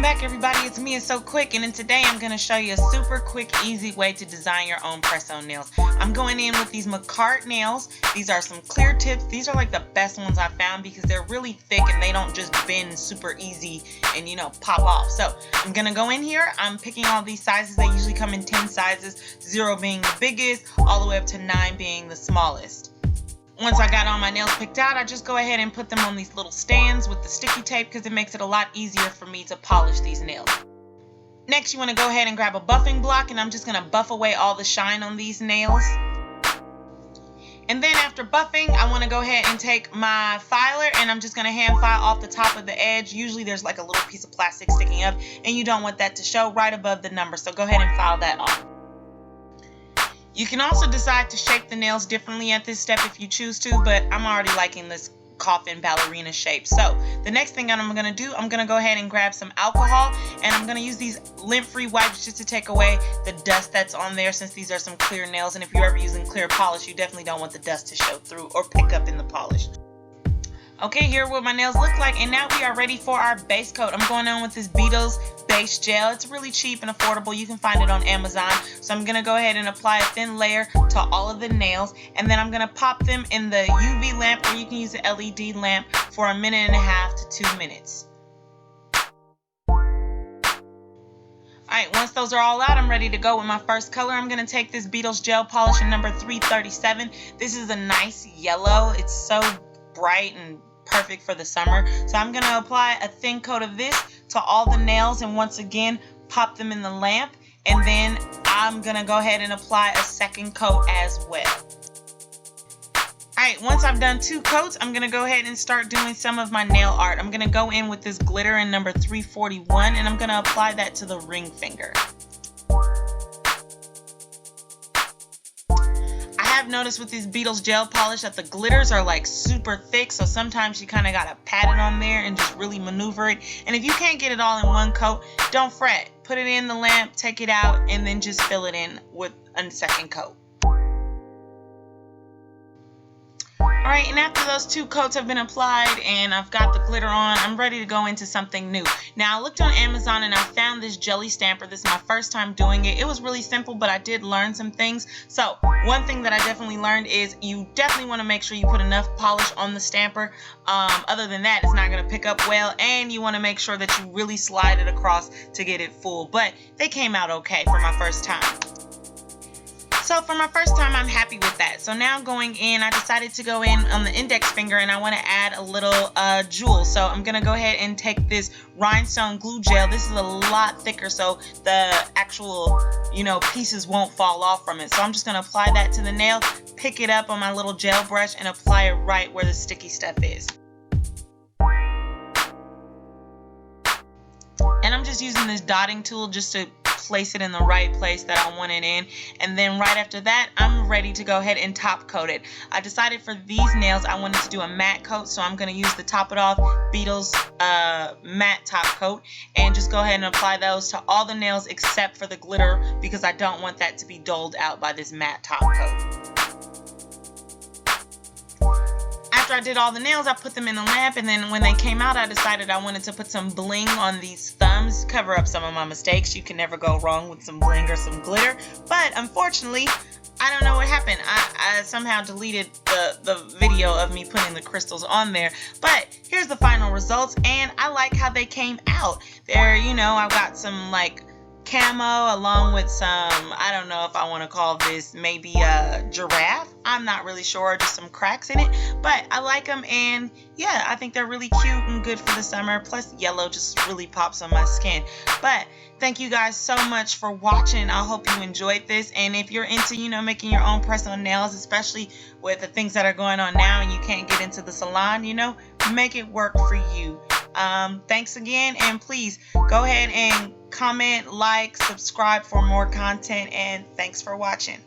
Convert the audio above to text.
back, everybody. It's MeiaSoQuick, and today I'm going to show you a super quick, easy way to design your own press-on nails. I'm going in with these Makartt nails. These are some clear tips. These are like the best ones I found because they're really thick and they don't just bend super easy and pop off. So I'm going to go in here. I'm picking all these sizes. They usually come in 10 sizes, 0 being the biggest, all the way up to 9 being the smallest. Once I got all my nails picked out, I just go ahead and put them on these little stands with the sticky tape because it makes it a lot easier for me to polish these nails. Next, you want to go ahead and grab a buffing block, and I'm just going to buff away all the shine on these nails. And then after buffing, I want to go ahead and take my filer, and I'm just going to hand file off the top of the edge. Usually there's like a little piece of plastic sticking up, and you don't want that to show right above the number, so go ahead and file that off. You can also decide to shape the nails differently at this step if you choose to, but I'm already liking this Coffin Ballerina shape. So the next thing I'm going to do, I'm going to go ahead and grab some alcohol, and I'm going to use these lint-free wipes just to take away the dust that's on there, since these are some clear nails, and if you're ever using clear polish, you definitely don't want the dust to show through or pick up in the polish. Okay, here are what my nails look like, and now we are ready for our base coat. I'm going on with this Beetles base gel. It's really cheap and affordable. You can find it on Amazon. So I'm going to go ahead and apply a thin layer to all of the nails, and then I'm going to pop them in the UV lamp, or you can use an LED lamp, for 1.5 to 2 minutes. Alright, once those are all out, I'm ready to go with my first color. I'm going to take this Beetles gel polish in number 337. This is a nice yellow. It's so bright and perfect for the summer. So I'm going to apply a thin coat of this to all the nails, and once again pop them in the lamp, and then I'm going to go ahead and apply a second coat as well. Alright, once I've done 2 coats, I'm going to go ahead and start doing some of my nail art. I'm going to go in with this glitter in number 341, and I'm going to apply that to the ring finger. I've noticed with these Beetles gel polish that the glitters are like super thick, so sometimes you kind of gotta pat it on there and just really maneuver it. And if you can't get it all in one coat, don't fret. Put it in the lamp, take it out, and then just fill it in with a second coat. Alright, and after those 2 coats have been applied and I've got the glitter on, I'm ready to go into something new. Now, I looked on Amazon and I found this jelly stamper. This is my first time doing it. It was really simple, but I did learn some things. So, one thing that I definitely learned is you definitely want to make sure you put enough polish on the stamper. Other than that, it's not going to pick up well, and you want to make sure that you really slide it across to get it full. But they came out okay for my first time. So for my first time, I'm happy with that. So now going in, I decided to go in on the index finger, and I want to add a little jewel. So I'm going to go ahead and take this rhinestone glue gel. This is a lot thicker, so the actual, pieces won't fall off from it. So I'm just going to apply that to the nail, pick it up on my little gel brush, and apply it right where the sticky stuff is. And I'm just using this dotting tool just to place it in the right place that I want it in, and then right after that I'm ready to go ahead and top coat it. I decided for these nails I wanted to do a matte coat, so I'm going to use the Top It Off Beetles matte top coat, and just go ahead and apply those to all the nails except for the glitter, because I don't want that to be dulled out by this matte top coat. After I did all the nails, I put them in the lamp, and then when they came out, I decided I wanted to put some bling on these thumbs, cover up some of my mistakes. You can never go wrong with some bling or some glitter, but unfortunately, I don't know what happened. I somehow deleted the video of me putting the crystals on there, but here's the final results, and I like how they came out. There, I've got some like camo along with some, I don't know if I want to call this maybe a giraffe. I'm not really sure, just some cracks in it, but I like them, and yeah, I think they're really cute and good for the summer. Plus yellow just really pops on my skin. But thank you guys so much for watching. I hope you enjoyed this, and if you're into making your own press-on nails, especially with the things that are going on now and you can't get into the salon, make it work for you. Thanks again, and please go ahead and comment, like, subscribe for more content, and thanks for watching.